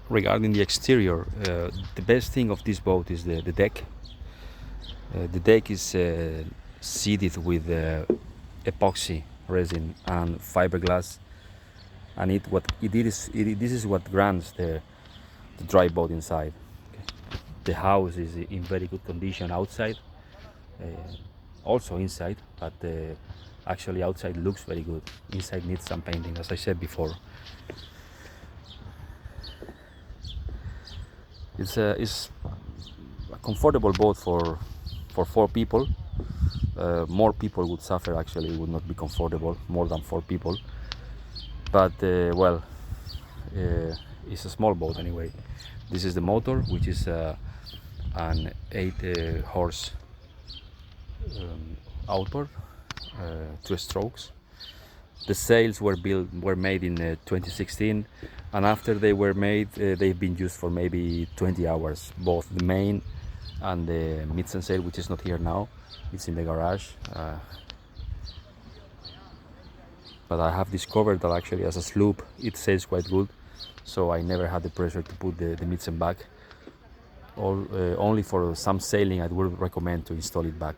Regarding the exterior, the best thing of this boat is the deck. The deck is seeded with epoxy resin and fiberglass, and this is what grants the dry boat inside. Okay. The house is in very good condition outside, also inside, but actually outside looks very good. Inside needs some painting, as I said before. It's a comfortable boat for 4 people. More people would suffer, actually. It would not be comfortable, more than 4 people. But well, it's a small boat anyway. This is the motor, which is an 8 horse outboard, 2 strokes. The sails were made in 2016, and after they were made, they've been used for maybe 20 hours. Both the main and the mid-sen sail, which is not here now, it's in the garage. But I have discovered that actually as a sloop it sails quite good, so I never had the pressure to put the mid-sen back. Only for some sailing I would recommend to install it back.